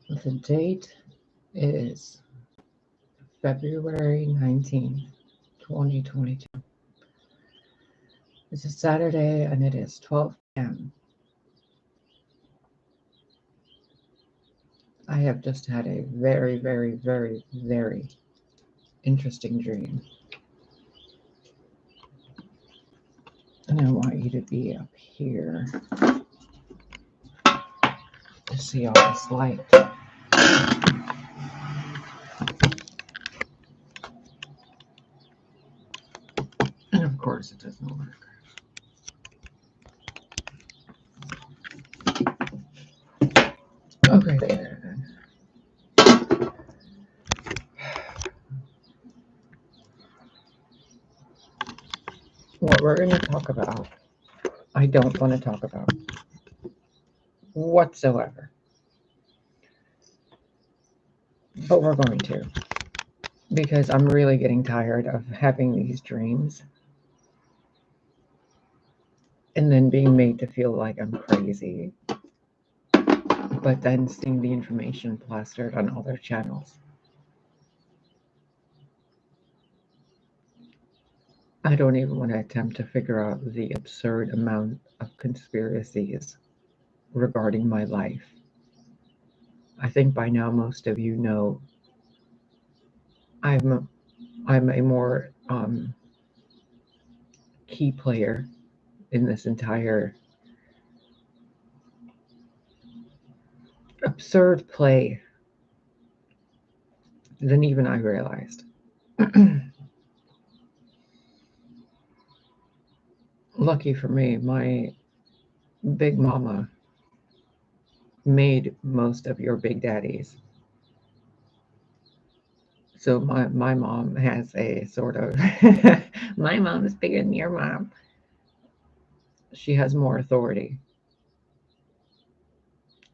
The date is February 19th, 2022. It's a Saturday and it is 12 p.m. I have just had a very, very, very, very interesting dream. And I want you to be up here to see all this light. And of course, it doesn't work. Okay, there then. What we're going to talk about, I don't want to talk about whatsoever. But we're going to. Because I'm really getting tired of having these dreams and then being made to feel like I'm crazy, but then seeing the information plastered on other channels. I don't even want to attempt to figure out the absurd amount of conspiracies regarding my life. I think by now most of you know I'm a more key player in this entire absurd play than even I realized. Lucky for me, my big mama made most of your big daddies. So my mom has a sort of, my mom is bigger than your mom. She has more authority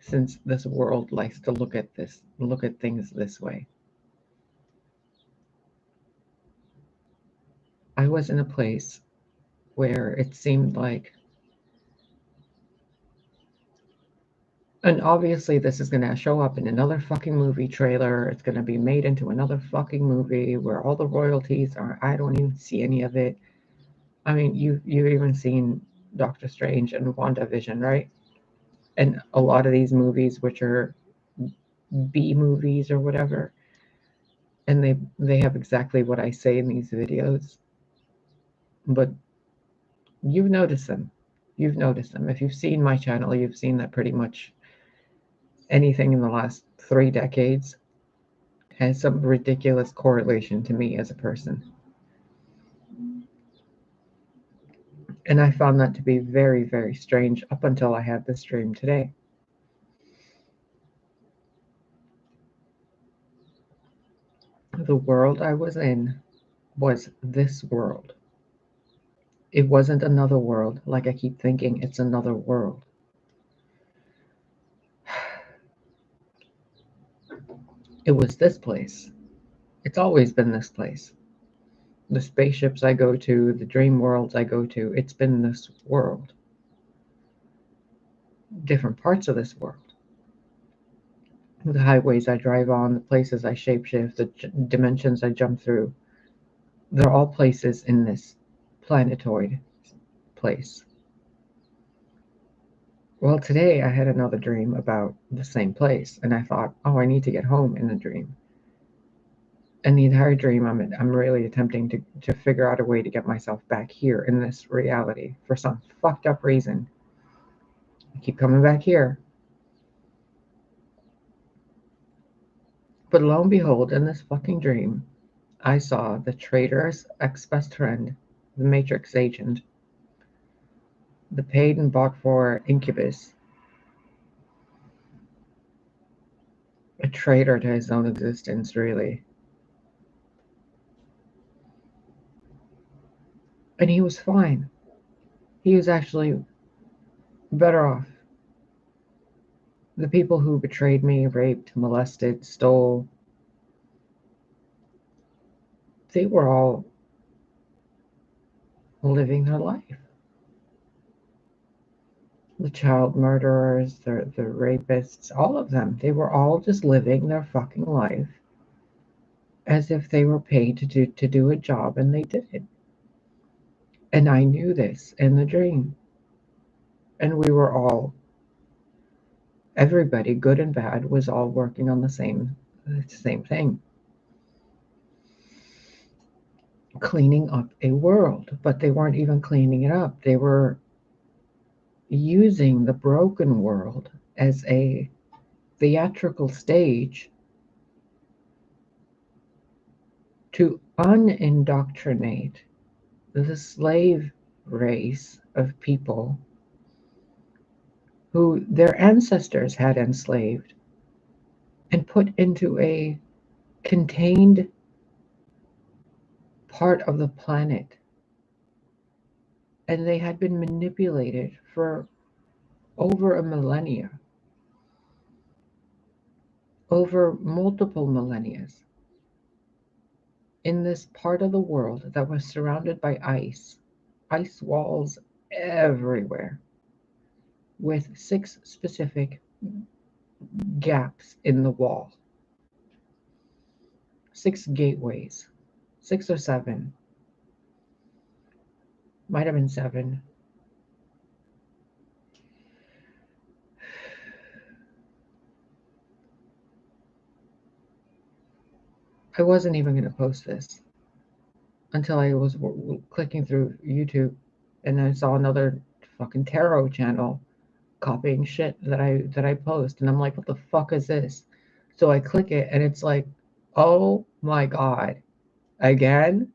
since this world likes to look at things this way. I was in a place where it seemed like, and obviously this is going to show up in another fucking movie trailer. It's going to be made into another fucking movie where all the royalties are, I don't even see any of it. I mean, you've even seen Doctor Strange and WandaVision, right? And a lot of these movies, which are B movies or whatever, and they have exactly what I say in these videos. But you've noticed them. You've noticed them. If you've seen my channel, you've seen that pretty much anything in the last 3 decades has some ridiculous correlation to me as a person. And I found that to be very, very strange up until I had this dream today. The world I was in was this world. It wasn't another world like I keep thinking it's another world. It was this place. It's always been this place. The spaceships I go to, the dream worlds I go to, it's been this world. Different parts of this world. The highways I drive on, the places I shapeshift, the dimensions I jump through, they're all places in this planetoid place. Well, today I had another dream about the same place, and I thought, oh, I need to get home in the dream. And the entire dream, I'm really attempting to figure out a way to get myself back here in this reality for some fucked up reason. I keep coming back here. But lo and behold, in this fucking dream, I saw the traitor's ex-best friend, the Matrix agent, the paid and bought for incubus, a traitor to his own existence, really. And he was fine. He was actually better off. The people who betrayed me, raped, molested, stole, they were all living their life. the child murderers, the rapists, all of them. They were all just living their fucking life as if they were paid to do a job, and they did it. And I knew this in the dream. And we were all, everybody, good and bad, was all working on the same thing. Cleaning up a world. But they weren't even cleaning it up. They were using the broken world as a theatrical stage to unindoctrinate the slave race of people who their ancestors had enslaved and put into a contained part of the planet. And they had been manipulated for over a millennia, over multiple millennia, in this part of the world that was surrounded by ice walls everywhere, with 6 specific gaps in the wall, 6 gateways, 6 or 7, might have been 7. I wasn't even going to post this until I was clicking through YouTube and I saw another fucking tarot channel copying shit that I post, and I'm like, what the fuck is this? So I click it and it's like, oh my god, again?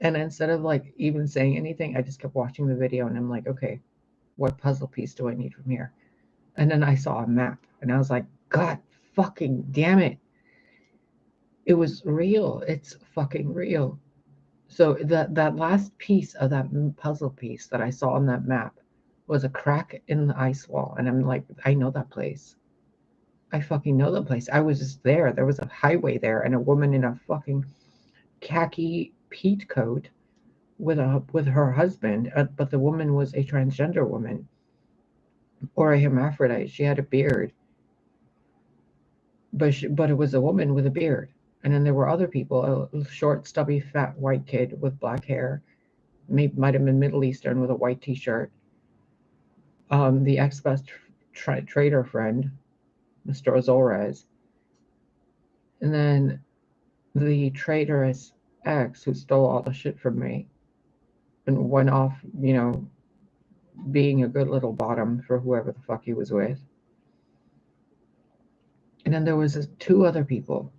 And instead of like even saying anything, I just kept watching the video and I'm like, okay, what puzzle piece do I need from here? And then I saw a map and I was like, god fucking damn it. It was real. It's fucking real. So that last piece of that puzzle piece that I saw on that map was a crack in the ice wall. And I'm like, I know that place. I fucking know the place. I was just there. There was a highway there and a woman in a fucking khaki peat coat with her husband, but the woman was a transgender woman or a hermaphrodite. She had a beard, but it was a woman with a beard. And then there were other people, a short, stubby, fat white kid with black hair, might have been Middle Eastern with a white T-shirt. The ex-best trader friend, Mr. Azores, and then the traitorous ex who stole all the shit from me and went off, being a good little bottom for whoever the fuck he was with. And then there was 2 other people.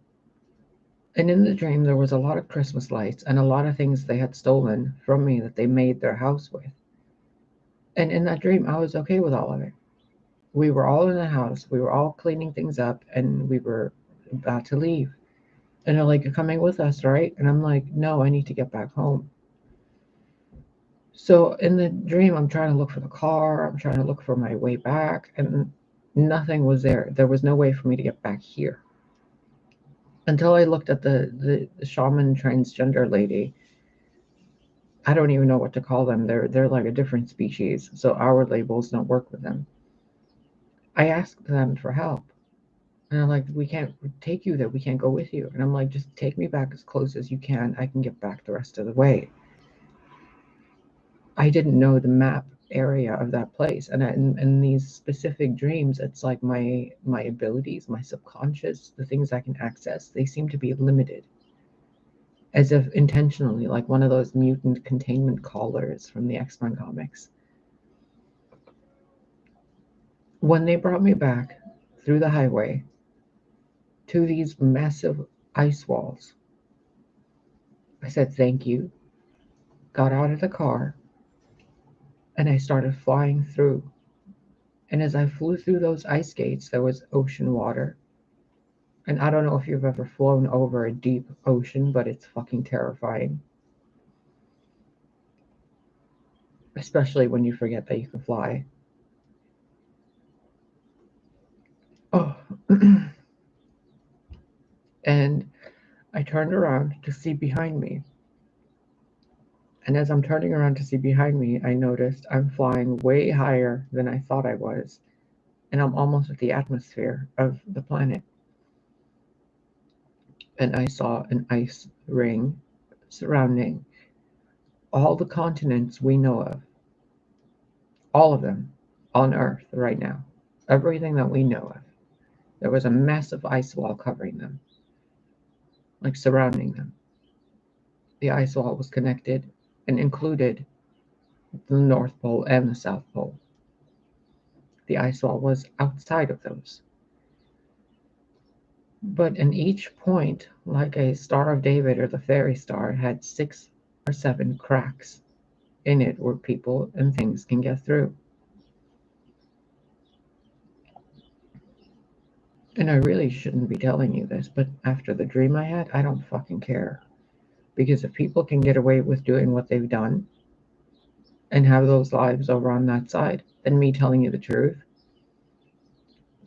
And in the dream, there was a lot of Christmas lights and a lot of things they had stolen from me that they made their house with. And in that dream, I was okay with all of it. We were all in the house. We were all cleaning things up and we were about to leave. And they're like, you're coming with us, right? And I'm like, no, I need to get back home. So in the dream, I'm trying to look for the car. I'm trying to look for my way back. And nothing was there. There was no way for me to get back here. Until I looked at the shaman transgender lady. I don't even know what to call them. They're like a different species. So our labels don't work with them. I asked them for help. And I'm like, we can't take you there. We can't go with you. And I'm like, just take me back as close as you can. I can get back the rest of the way. I didn't know the map area of that place. And in these specific dreams, it's like my abilities, my subconscious, the things I can access, they seem to be limited. As if intentionally, like one of those mutant containment collars from the X-Men comics. When they brought me back through the highway to these massive ice walls, I said thank you, got out of the car, and I started flying through. And as I flew through those ice gates, there was ocean water. And I don't know if you've ever flown over a deep ocean, but it's fucking terrifying. Especially when you forget that you can fly. Oh. And I turned around to see behind me. And as I'm turning around to see behind me, I noticed I'm flying way higher than I thought I was, and I'm almost at the atmosphere of the planet. And I saw an ice ring surrounding all the continents we know of, all of them on Earth right now, everything that we know of. There was a massive ice wall covering them, like surrounding them. The ice wall was connected and included the North Pole and the South Pole. The ice wall was outside of those. But in each point, like a Star of David or the fairy star, had 6 or 7 cracks in it where people and things can get through. And I really shouldn't be telling you this, but after the dream I had, I don't fucking care. Because if people can get away with doing what they've done and have those lives over on that side, then me telling you the truth,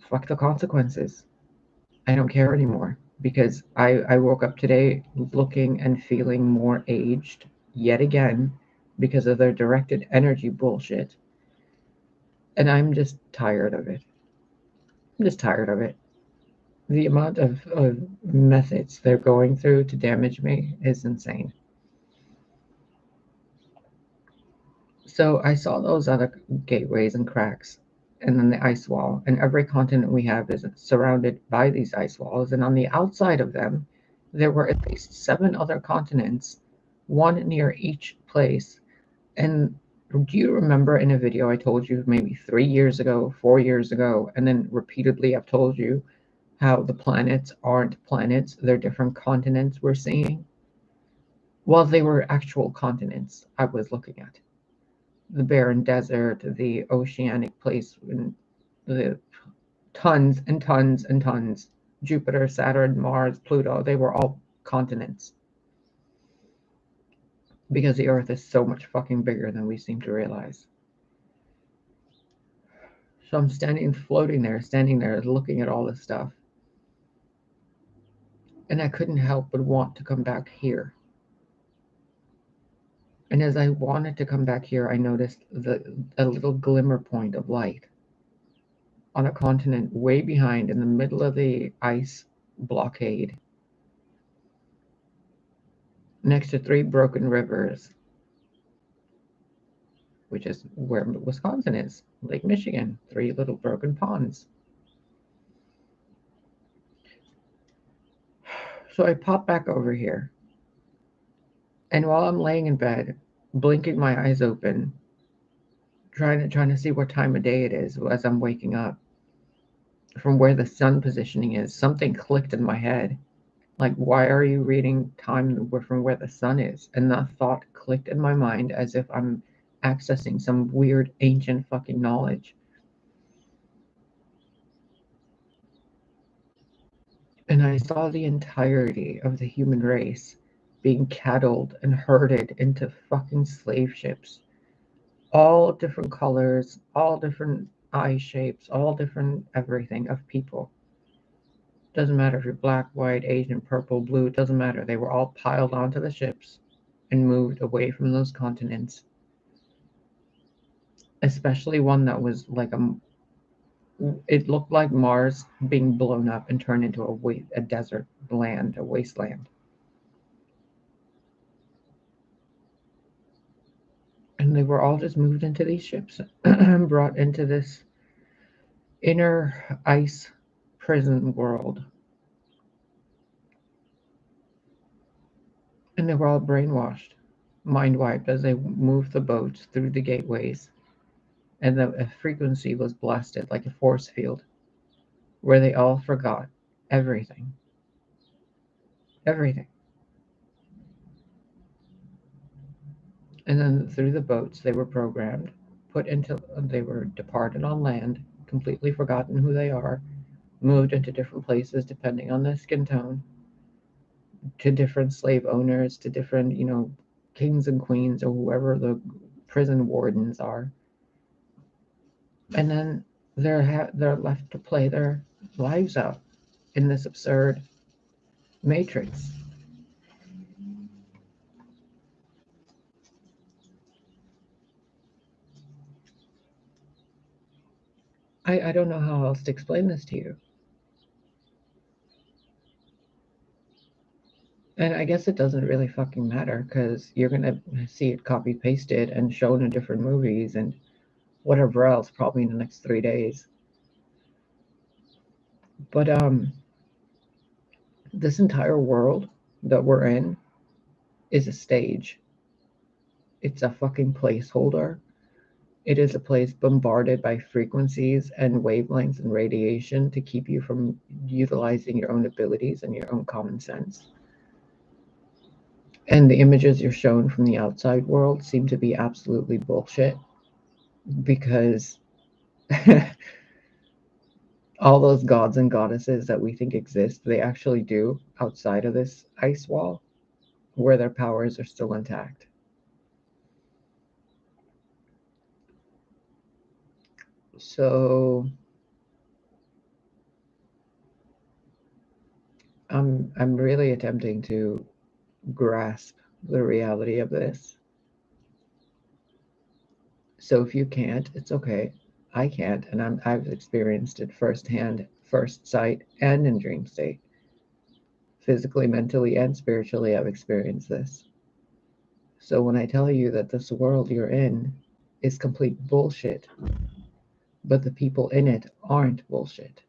fuck the consequences. I don't care anymore. Because I woke up today looking and feeling more aged yet again because of their directed energy bullshit. And I'm just tired of it. I'm just tired of it. The amount of methods they're going through to damage me is insane. So I saw those other gateways and cracks, and then the ice wall, and every continent we have is surrounded by these ice walls. And on the outside of them, there were at least 7 other continents, one near each place. And do you remember in a video I told you maybe 3 years ago, 4 years ago, and then repeatedly I've told you how the planets aren't planets, they're different continents we're seeing? Well, they were actual continents I was looking at. The barren desert, the oceanic place, and the tons and tons and tons. Jupiter, Saturn, Mars, Pluto, they were all continents. Because the Earth is so much fucking bigger than we seem to realize. So I'm floating there, standing there, looking at all this stuff. And I couldn't help but want to come back here. And as I wanted to come back here, I noticed a little glimmer point of light on a continent way behind in the middle of the ice blockade, next to 3 broken rivers, which is where Wisconsin is, Lake Michigan, 3 little broken ponds. So I pop back over here, and while I'm laying in bed, blinking my eyes open, trying to see what time of day it is as I'm waking up, from where the sun positioning is, something clicked in my head. Like, why are you reading time from where the sun is? And that thought clicked in my mind as if I'm accessing some weird ancient fucking knowledge. And I saw the entirety of the human race being cattled and herded into fucking slave ships. All different colors, all different eye shapes, all different everything of people. Doesn't matter if you're black, white, Asian, purple, blue, it doesn't matter. They were all piled onto the ships and moved away from those continents. Especially one that was like it looked like Mars being blown up and turned into a desert land, a wasteland. And they were all just moved into these ships and brought into this inner ice prison world. And they were all brainwashed, mind wiped as they moved the boats through the gateways. And the frequency was blasted like a force field where they all forgot everything. Everything. And then through the boats, they were programmed, they were departed on land, completely forgotten who they are, moved into different places depending on their skin tone, to different slave owners, to different, kings and queens or whoever the prison wardens are. And then they're left to play their lives out in this absurd matrix. I don't know how else to explain this to you. And I guess it doesn't really fucking matter because you're gonna see it copy pasted and shown in different movies and whatever else probably in the next 3 days. But this entire world that we're in is a stage. It's a fucking placeholder. It is a place bombarded by frequencies and wavelengths and radiation to keep you from utilizing your own abilities and your own common sense. And the images you're shown from the outside world seem to be absolutely bullshit because all those gods and goddesses that we think exist, they actually do outside of this ice wall where their powers are still intact. So I'm really attempting to grasp the reality of this. So if you can't, it's okay. I can't, and I've experienced it firsthand, first sight, and in dream state. Physically, mentally, and spiritually, I've experienced this. So when I tell you that this world you're in is complete bullshit, but the people in it aren't bullshit.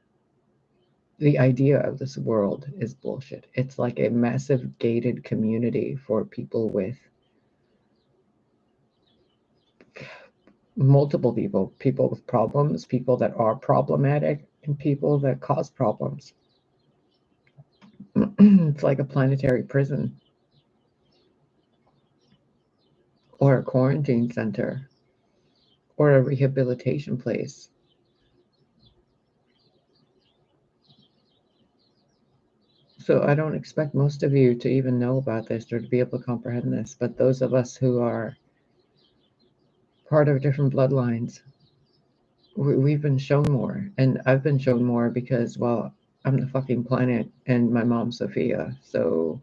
The idea of this world is bullshit. It's like a massive gated community for people with multiple people with problems, people that are problematic, and people that cause problems. It's like a planetary prison or a quarantine center or a rehabilitation place. So I don't expect most of you to even know about this or to be able to comprehend this, but those of us who are part of different bloodlines, we've been shown more. And I've been shown more because, well, I'm the fucking planet and my mom's Sophia. So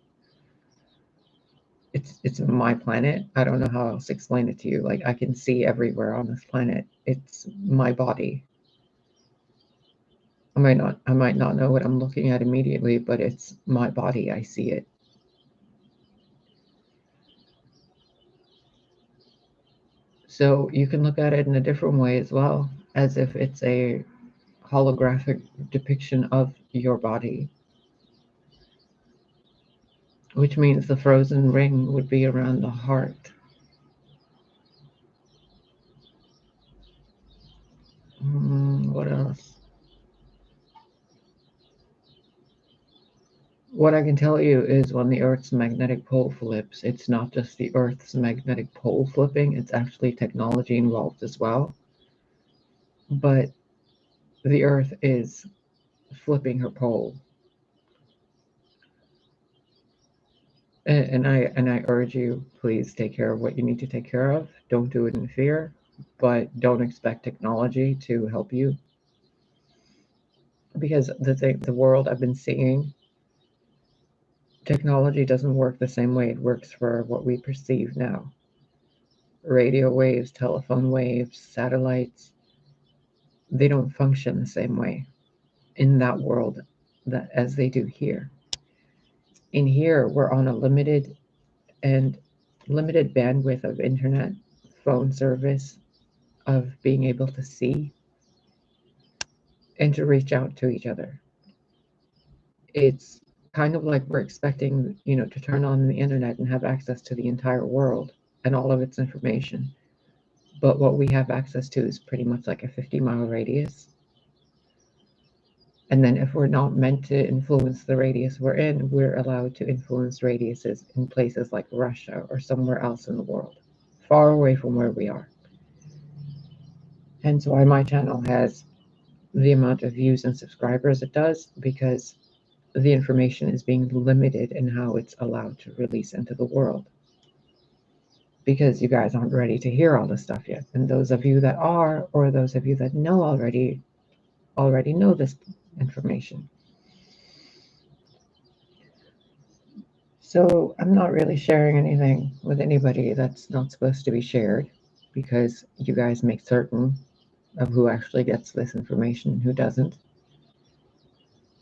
it's my planet. I don't know how else to explain it to you. Like I can see everywhere on this planet. It's my body. I might not know what I'm looking at immediately, but it's my body. I see it. So you can look at it in a different way as well, as if it's a holographic depiction of your body, which means the frozen ring would be around the heart. What else? What I can tell you is when the Earth's magnetic pole flips, it's not just the Earth's magnetic pole flipping, it's actually technology involved as well. But the Earth is flipping her pole. And I urge you, please take care of what you need to take care of. Don't do it in fear, but don't expect technology to help you. Because the world I've been seeing, technology doesn't work the same way it works for what we perceive now. Radio waves, telephone waves, satellites, they don't function the same way in that world that as they do here. In here, we're on a and limited bandwidth of internet, phone service, of being able to see and to reach out to each other. It's kind of like we're expecting, to turn on the internet and have access to the entire world and all of its information. But what we have access to is pretty much like a 50-mile radius. And then if we're not meant to influence the radius we're in, we're allowed to influence radiuses in places like Russia or somewhere else in the world, far away from where we are. Hence why my channel has the amount of views and subscribers it does, because the information is being limited in how it's allowed to release into the world. Because you guys aren't ready to hear all this stuff yet. And those of you that are, or those of you that know already know this information. So I'm not really sharing anything with anybody that's not supposed to be shared, because you guys make certain of who actually gets this information and who doesn't.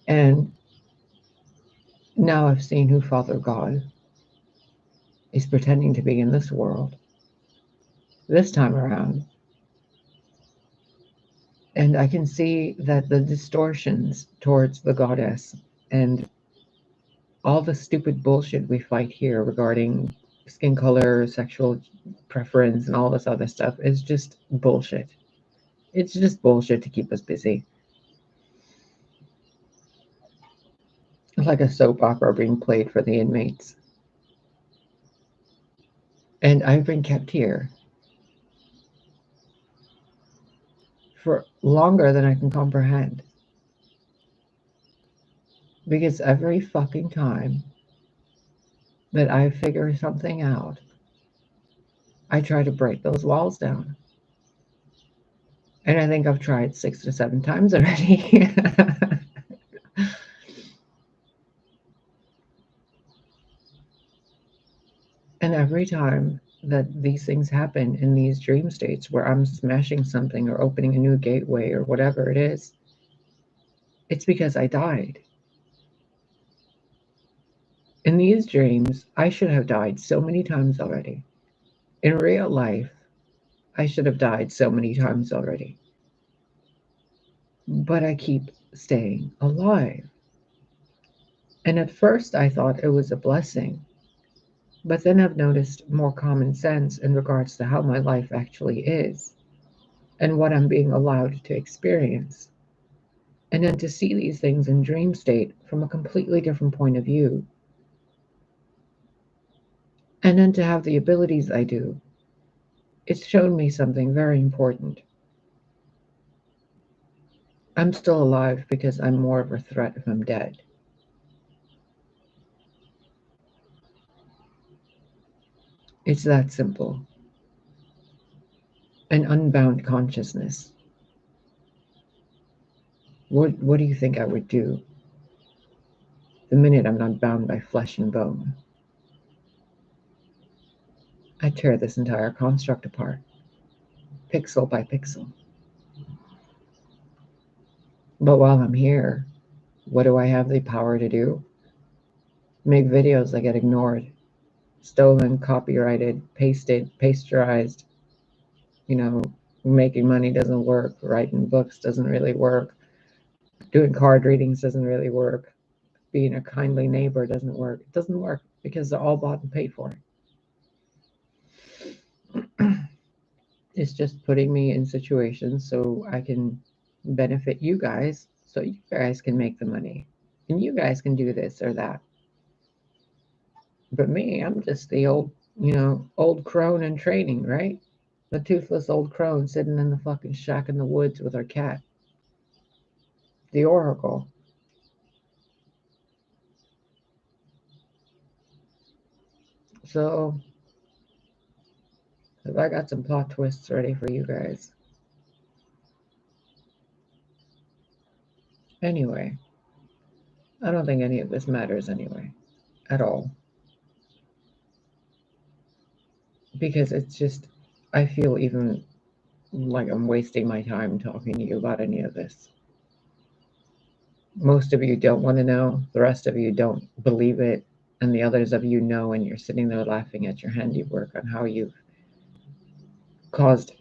And now I've seen who Father God is pretending to be in this world, this time around. And I can see that the distortions towards the goddess and all the stupid bullshit we fight here regarding skin color, sexual preference, and all this other stuff is just bullshit. It's just bullshit to keep us busy. It's like a soap opera being played for the inmates. And I've been kept here for longer than I can comprehend. Because every fucking time that I figure something out, I try to break those walls down. And I think I've tried 6 to 7 times already. And every time that these things happen in these dream states where I'm smashing something or opening a new gateway or whatever it is, it's because I died. In these dreams, I should have died so many times already. In real life, I should have died so many times already. But I keep staying alive. And at first, I thought it was a blessing. But then I've noticed more common sense in regards to how my life actually is and what I'm being allowed to experience. And then to see these things in dream state from a completely different point of view. And then to have the abilities I do, it's shown me something very important. I'm still alive because I'm more of a threat if I'm dead. It's that simple. An unbound consciousness. What do you think I would do the minute I'm not bound by flesh and bone? I tear this entire construct apart, pixel by pixel. But while I'm here, what do I have the power to do? Make videos that get ignored, stolen, copyrighted, pasted, pasteurized. You know, making money doesn't work, writing books doesn't really work, doing card readings doesn't really work, being a kindly neighbor doesn't work. It doesn't work because they're all bought and paid for. It's just putting me in situations so I can benefit you guys, so you guys can make the money. And you guys can do this or that. But me, I'm just the old crone in training, right? The toothless old crone sitting in the fucking shack in the woods with her cat. The Oracle. So, I got some plot twists ready for you guys. Anyway, I don't think any of this matters anyway, at all. Because it's just, I feel even like I'm wasting my time talking to you about any of this. Most of you don't want to know, the rest of you don't believe it, and the others of you know, and you're sitting there laughing at your handiwork on how you've caused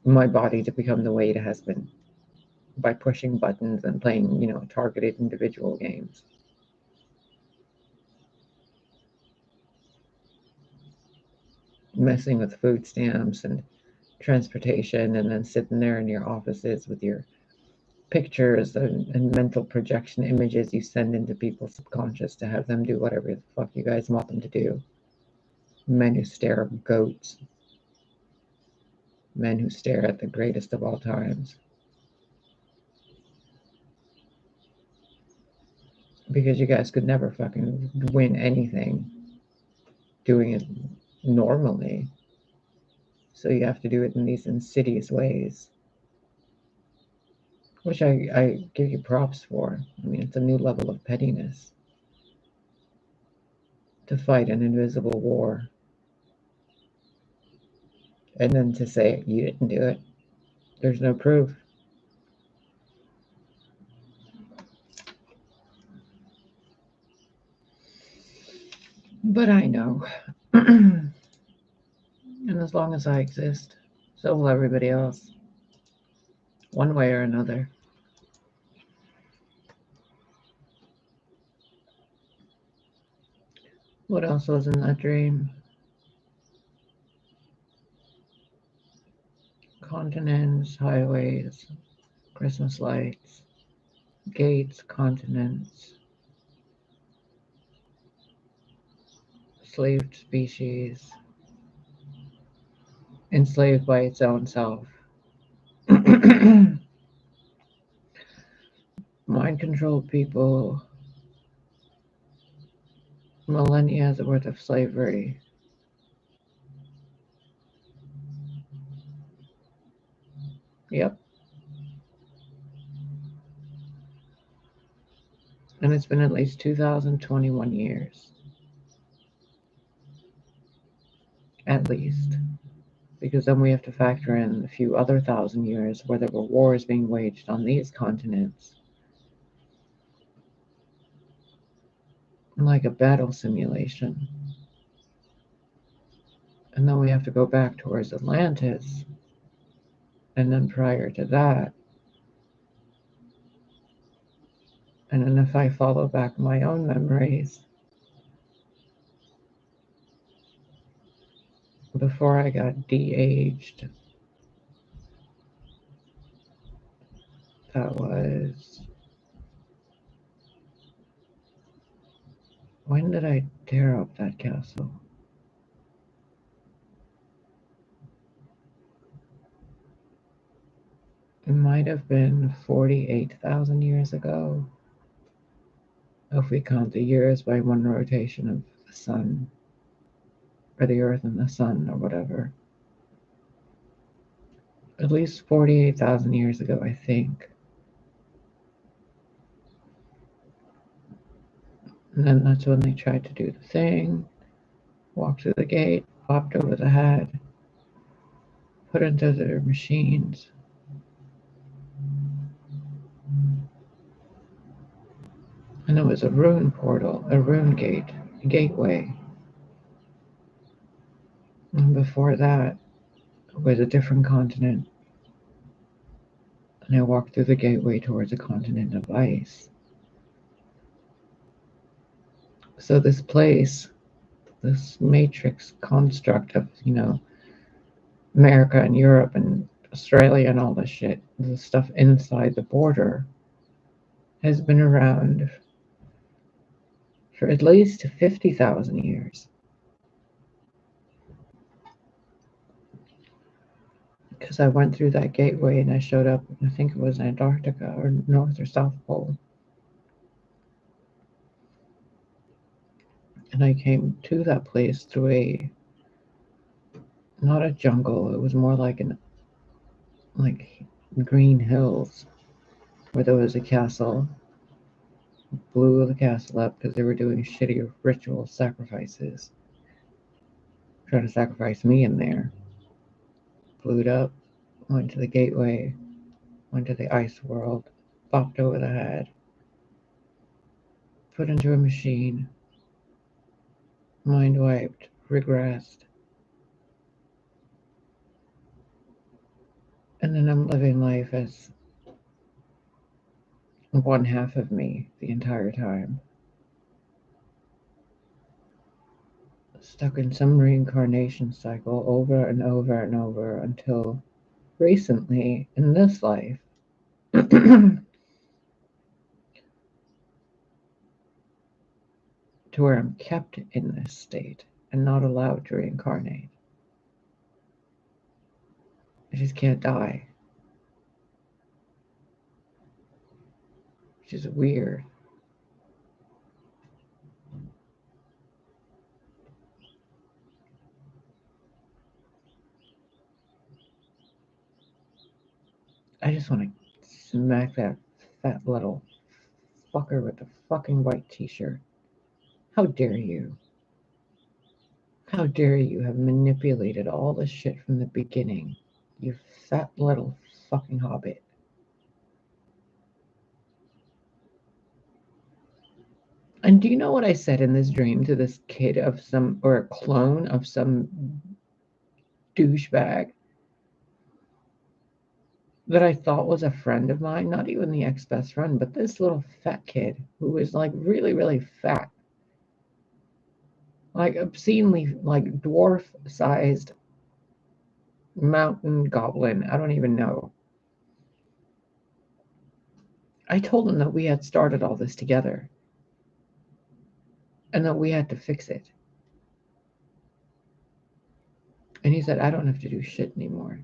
my body to become the way it has been by pushing buttons and playing, targeted individual games. Messing with food stamps and transportation, and then sitting there in your offices with your pictures and mental projection images you send into people's subconscious to have them do whatever the fuck you guys want them to do. Men who stare at goats. Men who stare at the greatest of all times. Because you guys could never fucking win anything doing it normally. So you have to do it in these insidious ways. Which I give you props for. I mean, it's a new level of pettiness. To fight an invisible war. And then to say, you didn't do it. There's no proof. But I know. And as long as I exist, so will everybody else. One way or another. What else was in that dream? Continents, highways, Christmas lights, gates, continents, enslaved species, enslaved by its own self. Mind-controlled people, millennia's worth of slavery. Yep. And it's been at least 2021 years. At least. Because then we have to factor in a few other 1,000 years where there were wars being waged on these continents. Like a battle simulation. And then we have to go back towards Atlantis. And then prior to that, and then if I follow back my own memories, before I got de-aged, that was... When did I tear up that castle? It might have been 48,000 years ago, if we count the years by one rotation of the sun, or the earth and the sun, or whatever. At least 48,000 years ago, I think. And then that's when they tried to do the thing, walked through the gate, popped over the head, put into their machines. And it was a rune portal, a rune gate, a gateway. And before that was a different continent. And I walked through the gateway towards a continent of ice. So this place, this matrix construct of, America and Europe and Australia and all this shit, the stuff inside the border, has been around for at least 50,000 years. Because I went through that gateway and I showed up, I think it was Antarctica or North or South Pole. And I came to that place through not a jungle, it was more like green hills where there was a castle. Blew the castle up because they were doing shitty ritual sacrifices. Trying to sacrifice me in there. Blew it up, went to the gateway, went to the ice world, popped over the head, put into a machine, mind wiped, regressed. And then I'm living life as one half of me the entire time. Stuck in some reincarnation cycle over and over and over until recently in this life. To where I'm kept in this state and not allowed to reincarnate. I just can't die. Which is weird. I just want to smack that fat little fucker with the fucking white t-shirt. How dare you? How dare you have manipulated all this shit from the beginning? You fat little fucking hobbit. And do you know what I said in this dream to this kid of some, or a clone of some douchebag that I thought was a friend of mine? Not even the ex-best friend, but this little fat kid who was like really, really fat. Like obscenely, like dwarf-sized mountain goblin. I don't even know. I told him that we had started all this together and that we had to fix it. And he said, I don't have to do shit anymore.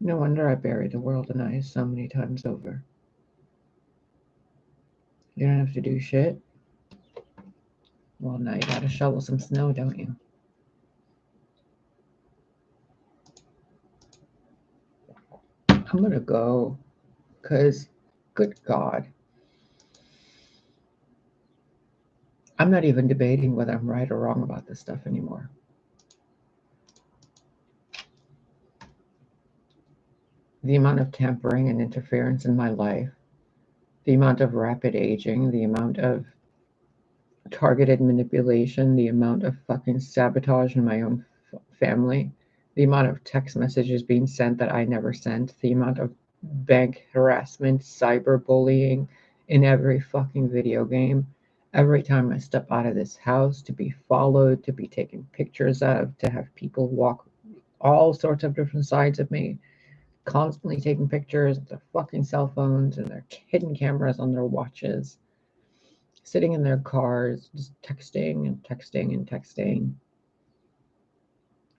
No wonder I buried the world and I so many times over. You don't have to do shit? Well, now you gotta shovel some snow, don't you? I'm gonna go, because, good God. I'm not even debating whether I'm right or wrong about this stuff anymore. The amount of tampering and interference in my life, the amount of rapid aging, the amount of targeted manipulation, the amount of fucking sabotage in my own family, the amount of text messages being sent that I never sent, the amount of bank harassment, cyberbullying in every fucking video game. Every time I step out of this house, to be followed, to be taken pictures of, to have people walk all sorts of different sides of me, constantly taking pictures with their fucking cell phones and their hidden cameras on their watches, sitting in their cars, just texting and texting and texting.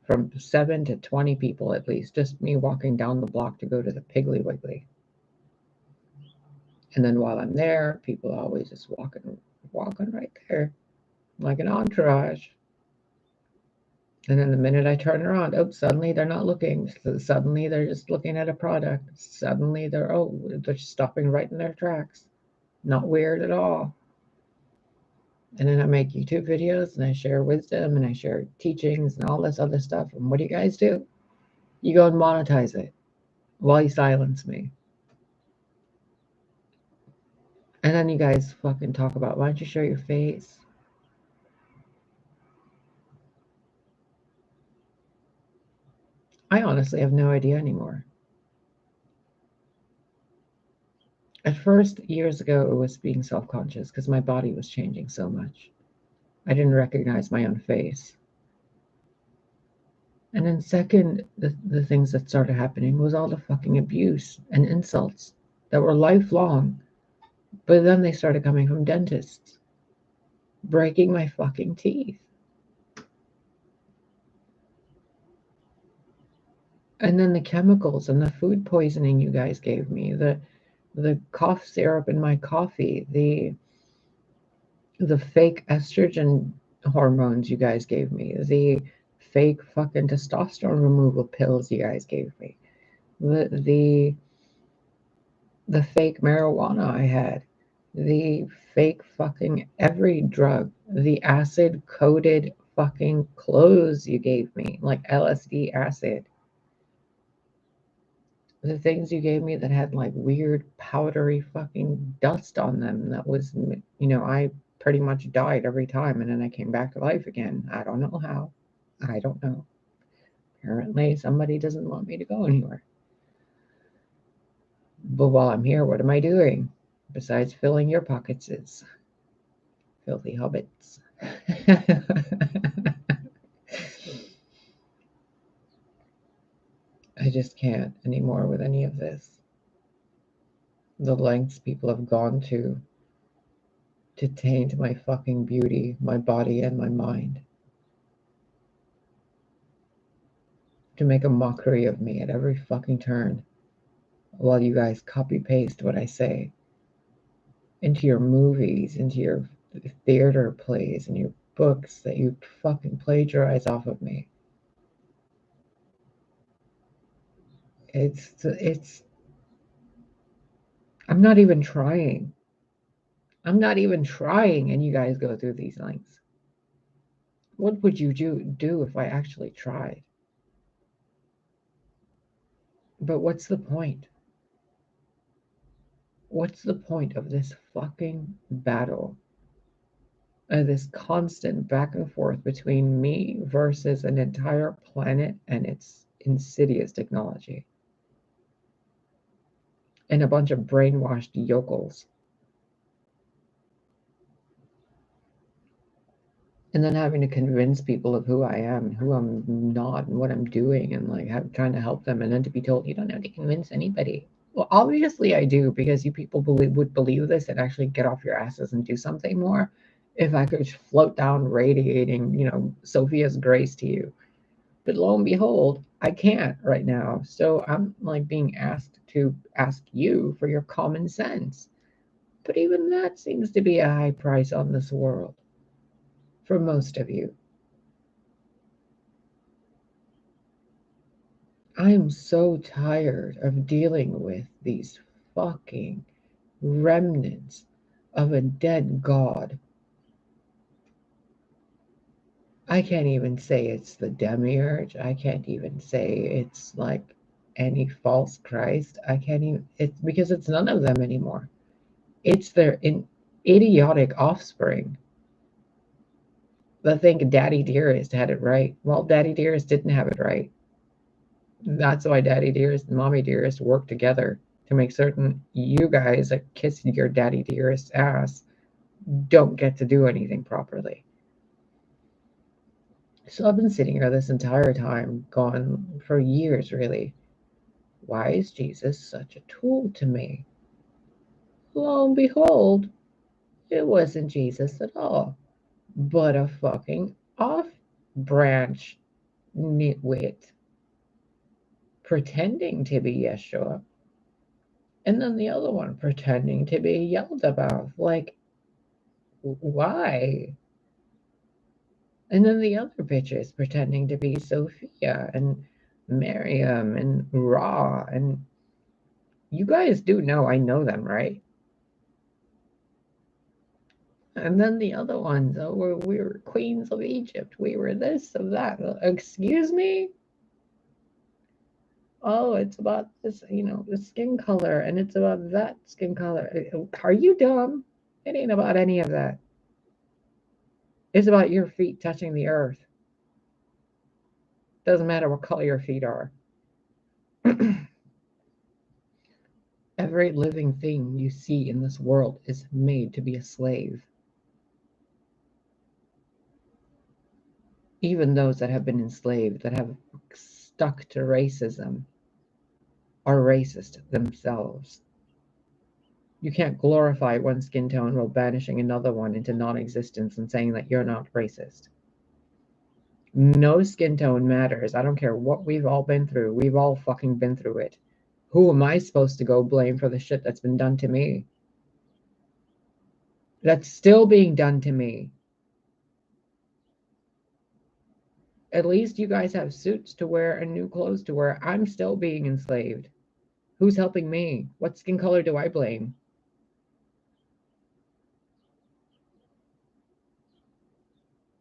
From 7 to 20 people at least, just me walking down the block to go to the Piggly Wiggly. And then while I'm there, people are always just walking right there, like an entourage. And then the minute I turn around, oh, suddenly they're not looking. Suddenly they're just looking at a product. Suddenly they're just stopping right in their tracks. Not weird at all. And then I make YouTube videos and I share wisdom and I share teachings and all this other stuff. And what do you guys do? You go and monetize it while you silence me. And then you guys fucking talk about, why don't you show your face? I honestly have no idea anymore. At first, years ago, it was being self-conscious because my body was changing so much. I didn't recognize my own face. And then second, the things that started happening was all the fucking abuse and insults that were lifelong. But then they started coming from dentists, breaking my fucking teeth. And then the chemicals and the food poisoning you guys gave me, the cough syrup in my coffee, the fake estrogen hormones you guys gave me, the fake fucking testosterone removal pills you guys gave me, the fake marijuana I had, the fake fucking every drug, the acid coated fucking clothes you gave me, like LSD acid, the things you gave me that had like weird powdery fucking dust on them that was, I pretty much died every time and then I came back to life again. I don't know how. I don't know. Apparently somebody doesn't want me to go anywhere. But while I'm here, what am I doing besides filling your pockets? Is filthy hobbits. I just can't anymore with any of this. The lengths people have gone to taint my fucking beauty, my body, and my mind. To make a mockery of me at every fucking turn while you guys copy paste what I say into your movies, into your theater plays, and your books that you fucking plagiarize off of me. It's I'm not even trying. I'm not even trying, and you guys go through these lengths. What would you do if I actually tried? But what's the point? What's the point of this fucking battle? This constant back and forth between me versus an entire planet and its insidious technology. And a bunch of brainwashed yokels. And then having to convince people of who I am and who I'm not and what I'm doing and like trying to help them, and then to be told you don't have to convince anybody. Well, obviously I do, because you people would believe this and actually get off your asses and do something more if I could float down radiating, Sophia's grace to you. But lo and behold, I can't right now. So I'm like being asked to ask you for your common sense. But even that seems to be a high price on this world for most of you. I am so tired of dealing with these fucking remnants of a dead god. I can't even say it's the demiurge. I can't even say it's like any false Christ. I can't even, it's because it's none of them anymore. It's their idiotic offspring that think Daddy Dearest had it right. Well, Daddy Dearest didn't have it right. That's why Daddy Dearest and Mommy Dearest work together to make certain you guys that kiss your Daddy Dearest ass don't get to do anything properly. So I've been sitting here this entire time, going for years really. Why is Jesus such a tool to me? Lo and behold, it wasn't Jesus at all, but a fucking off branch nitwit pretending to be Yeshua. And then the other one pretending to be yelled about. Like, why? And then the other bitches pretending to be Sophia and Miriam and Ra. And you guys do know I know them, right? And then the other ones, oh, we were queens of Egypt. We were this of that. Excuse me? Oh, it's about this, the skin color, and it's about that skin color. Are you dumb? It ain't about any of that. It's about your feet touching the earth. Doesn't matter what color your feet are. Every living thing you see in this world is made to be a slave. Even those that have been enslaved, that have stuck to racism, are racist themselves. You can't glorify one skin tone while banishing another one into non-existence and saying that you're not racist. No skin tone matters. I don't care what we've all been through. We've all fucking been through it. Who am I supposed to go blame for the shit that's been done to me? That's still being done to me. At least you guys have suits to wear and new clothes to wear. I'm still being enslaved. Who's helping me? What skin color do I blame?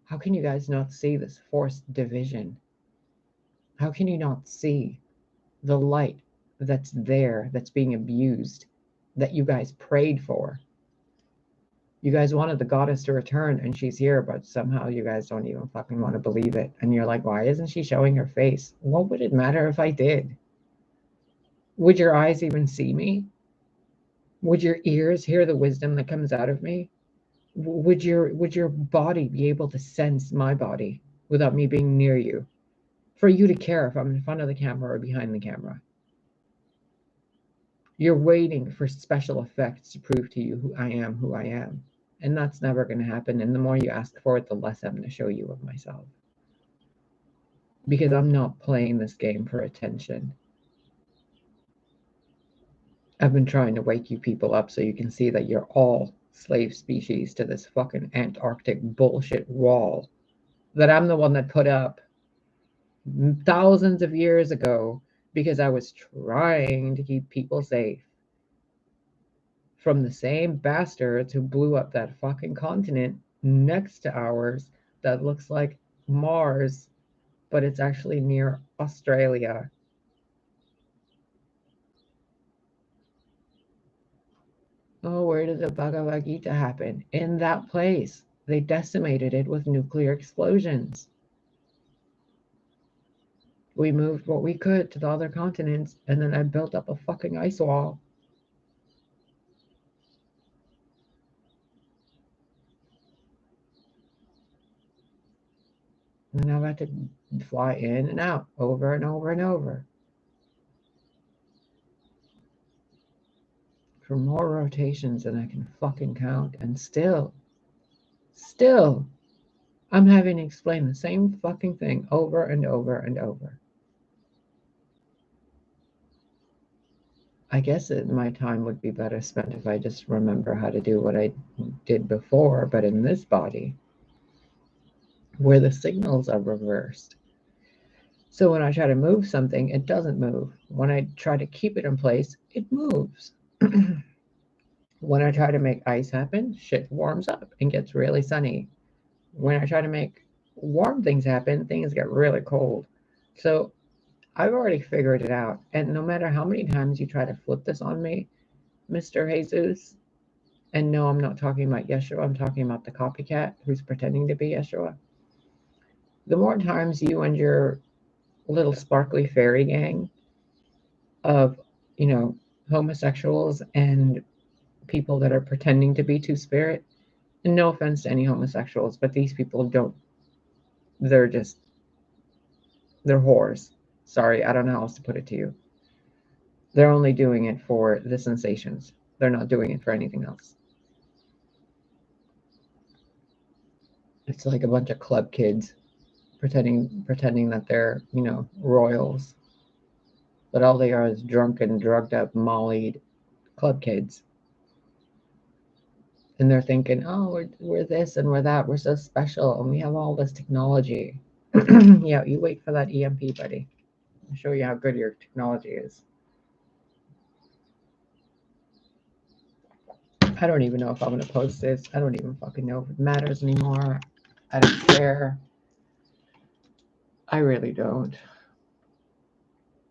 How can you guys not see this forced division? How can you not see the light that's there, that's being abused, that you guys prayed for? You guys wanted the goddess to return and she's here, but somehow you guys don't even fucking want to believe it. And you're like, why isn't she showing her face? What would it matter if I did? Would your eyes even see me? Would your ears hear the wisdom that comes out of me? Would your body be able to sense my body without me being near you? For you to care if I'm in front of the camera or behind the camera. You're waiting for special effects to prove to you who I am. And that's never going to happen. And the more you ask for it, the less I'm going to show you of myself. Because I'm not playing this game for attention. I've been trying to wake you people up so you can see that you're all slave species to this fucking Antarctic bullshit wall that I'm the one that put up thousands of years ago because I was trying to keep people safe from the same bastards who blew up that fucking continent next to ours that looks like Mars, but it's actually near Australia. Oh, where did the Bhagavad Gita happen? In that place. They decimated it with nuclear explosions. We moved what we could to the other continents, and then I built up a fucking ice wall. And I've had to fly in and out over and over and over for more rotations than I can fucking count. And still, I'm having to explain the same fucking thing over and over and over. I guess my time would be better spent if I just remember how to do what I did before, but in this body, where the signals are reversed. So when I try to move something, it doesn't move. When I try to keep it in place, it moves. When I try to make ice happen, shit warms up and gets really sunny. When I try to make warm things happen, things get really cold. So I've already figured it out. And no matter how many times you try to flip this on me, Mr. Jesus, and no, I'm not talking about Yeshua, I'm talking about the copycat who's pretending to be Yeshua. The more times you and your little sparkly fairy gang of, homosexuals and people that are pretending to be Two-Spirit, and no offense to any homosexuals, but these people don't, they're whores. Sorry, I don't know how else to put it to you. They're only doing it for the sensations. They're not doing it for anything else. It's like a bunch of club kids pretending that they're, royals. But all they are is drunken, drugged up, mollied club kids. And they're thinking, oh, we're this and we're that. We're so special and we have all this technology. Yeah, you wait for that EMP, buddy. I'll show you how good your technology is. I don't even know if I'm going to post this. I don't even fucking know if it matters anymore. I don't care. I really don't.